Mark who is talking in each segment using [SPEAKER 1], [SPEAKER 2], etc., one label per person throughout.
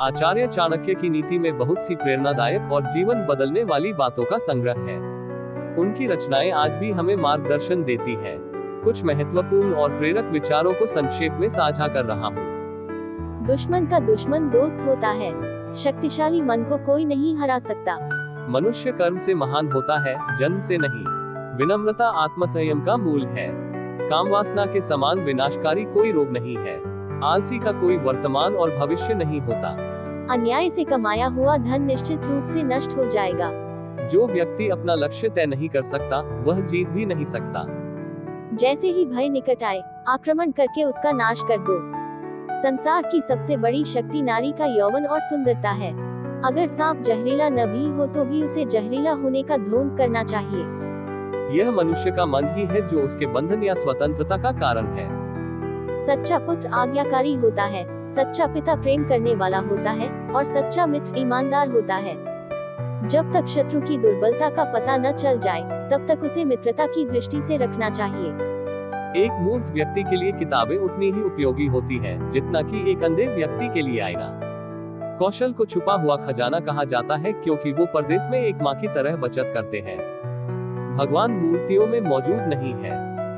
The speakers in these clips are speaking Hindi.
[SPEAKER 1] आचार्य चाणक्य की नीति में बहुत सी प्रेरणादायक और जीवन बदलने वाली बातों का संग्रह है। उनकी रचनाएं आज भी हमें मार्गदर्शन देती हैं। कुछ महत्वपूर्ण और प्रेरक विचारों को संक्षेप में साझा कर रहा हूँ।
[SPEAKER 2] दुश्मन का दुश्मन दोस्त होता है। शक्तिशाली मन को कोई नहीं हरा सकता।
[SPEAKER 1] मनुष्य कर्म से महान होता है, जन्म से नहीं। विनम्रता आत्मसंयम का मूल है। कामवासना के समान विनाशकारी कोई रोग नहीं है। आलसी का कोई वर्तमान और भविष्य नहीं होता।
[SPEAKER 2] अन्याय से कमाया हुआ धन निश्चित रूप से नष्ट हो जाएगा।
[SPEAKER 1] जो व्यक्ति अपना लक्ष्य तय नहीं कर सकता, वह जीत भी नहीं सकता।
[SPEAKER 2] जैसे ही भय निकट आए, आक्रमण करके उसका नाश कर दो। संसार की सबसे बड़ी शक्ति नारी का यौवन और सुंदरता है। अगर सांप जहरीला न भी हो तो भी उसे जहरीला होने का ढोंग करना चाहिए।
[SPEAKER 1] यह मनुष्य का मन ही है जो उसके बंधन या स्वतंत्रता का कारण है।
[SPEAKER 2] सच्चा पुत्र आज्ञाकारी होता है, सच्चा पिता प्रेम करने वाला होता है और सच्चा मित्र ईमानदार होता है। जब तक शत्रु की दुर्बलता का पता न चल जाए, तब तक उसे मित्रता की दृष्टि से रखना चाहिए।
[SPEAKER 1] एक मूर्ख व्यक्ति के लिए किताबें उतनी ही उपयोगी होती हैं, जितना कि एक अंधे व्यक्ति के लिए आईना। कौशल को छुपा हुआ खजाना कहा जाता है, क्योंकि वो परदेश में एक माँ की तरह बचत करते हैं। भगवान मूर्तियों में मौजूद नहीं है।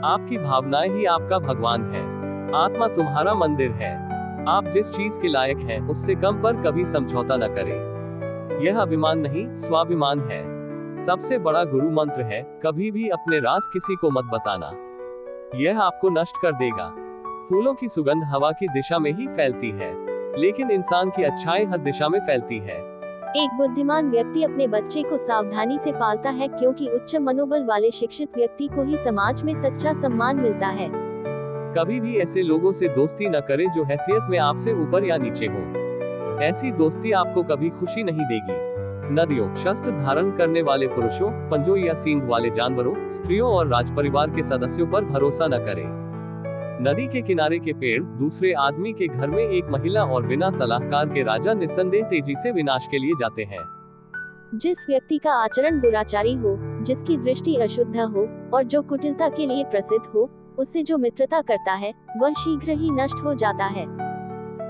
[SPEAKER 1] आपकी भावनाएं ही आपका भगवान है। आत्मा तुम्हारा मंदिर है। आप जिस चीज के लायक हैं, उससे कम पर कभी समझौता न करें। यह अभिमान नहीं, स्वाभिमान है। सबसे बड़ा गुरु मंत्र है, कभी भी अपने राज किसी को मत बताना। यह आपको नष्ट कर देगा। फूलों की सुगंध हवा की दिशा में ही फैलती है, लेकिन इंसान की अच्छाई हर दिशा में फैलती है।
[SPEAKER 2] एक बुद्धिमान व्यक्ति अपने बच्चे को सावधानी से पालता है, क्योंकि उच्च मनोबल वाले शिक्षित व्यक्ति को ही समाज में सच्चा सम्मान मिलता है।
[SPEAKER 1] कभी भी ऐसे लोगों से दोस्ती न करें जो हैसियत में आपसे ऊपर या नीचे हो। ऐसी दोस्ती आपको कभी खुशी नहीं देगी। नदियों, शस्त्र धारण करने वाले पुरुषों, पंजों या सींग वाले जानवरों, स्त्रियों और राजपरिवार के सदस्यों पर भरोसा न करें। नदी के किनारे के पेड़, दूसरे आदमी के घर में एक महिला और बिना सलाहकार के राजा निस्संदेह तेजी से विनाश के लिए जाते हैं।
[SPEAKER 2] जिस व्यक्ति का आचरण दुराचारी हो, जिसकी दृष्टि अशुद्ध हो और जो कुटिलता के लिए प्रसिद्ध हो, उससे जो मित्रता करता है, वह शीघ्र ही नष्ट हो जाता है।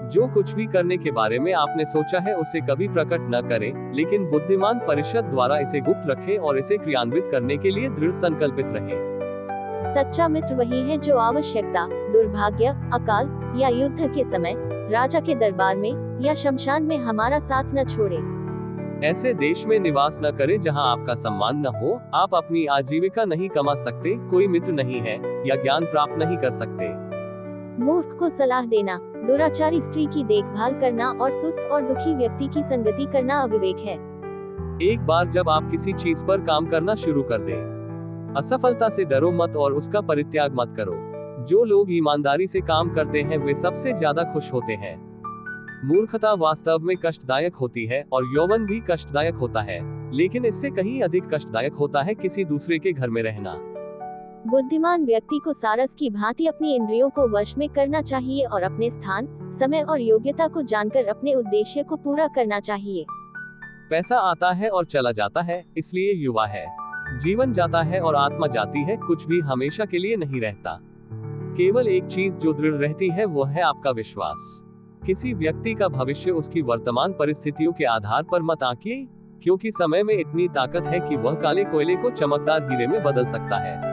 [SPEAKER 1] जो कुछ भी करने के बारे में आपने सोचा है, उसे कभी प्रकट न करें, लेकिन बुद्धिमान परिषद द्वारा इसे गुप्त रखें और इसे क्रियान्वित करने के लिए दृढ़ संकल्पित रहें।
[SPEAKER 2] सच्चा मित्र वही है जो आवश्यकता, दुर्भाग्य, अकाल या युद्ध के समय, राजा के दरबार में या शमशान में हमारा साथ न छोड़े।
[SPEAKER 1] ऐसे देश में निवास न करें जहां आपका सम्मान न हो। आप अपनी आजीविका नहीं कमा सकते, कोई मित्र नहीं है या ज्ञान प्राप्त नहीं कर सकते।
[SPEAKER 2] मूर्ख को सलाह देना, दुराचारी स्त्री की देखभाल करना और सुस्त और दुखी व्यक्ति की संगति करना अविवेक है।
[SPEAKER 1] एक बार जब आप किसी चीज पर काम करना शुरू कर दें, असफलता से डरो मत और उसका परित्याग मत करो। जो लोग ईमानदारी से काम करते हैं, वे सबसे ज्यादा खुश होते हैं। मूर्खता वास्तव में कष्टदायक होती है और यौवन भी कष्टदायक होता है, लेकिन इससे कहीं अधिक कष्टदायक होता है किसी दूसरे के घर में रहना।
[SPEAKER 2] बुद्धिमान व्यक्ति को सारस की भांति अपनी इंद्रियों को वश में करना चाहिए और अपने स्थान, समय और योग्यता को जानकर अपने उद्देश्य को पूरा करना चाहिए।
[SPEAKER 1] पैसा आता है और चला जाता है, इसलिए युवा है। जीवन जाता है और आत्मा जाती है, कुछ भी हमेशा के लिए नहीं रहता। केवल एक चीज जो दृढ़ रहती है, वो है आपका विश्वास। किसी व्यक्ति का भविष्य उसकी वर्तमान परिस्थितियों के आधार पर मत आंकिए, क्योंकि समय में इतनी ताकत है कि वह काले कोयले को चमकदार हीरे में बदल सकता है।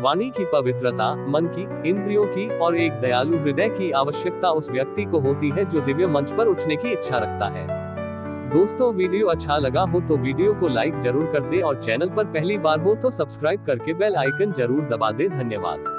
[SPEAKER 1] वाणी की पवित्रता, मन की, इंद्रियों की और एक दयालु हृदय की आवश्यकता उस व्यक्ति को होती है जो दिव्य मंच पर उठने की इच्छा रखता है। दोस्तों, वीडियो अच्छा लगा हो तो वीडियो को लाइक जरूर कर दे और चैनल पर पहली बार हो तो सब्सक्राइब करके बेल आइकन जरूर दबा दे। धन्यवाद।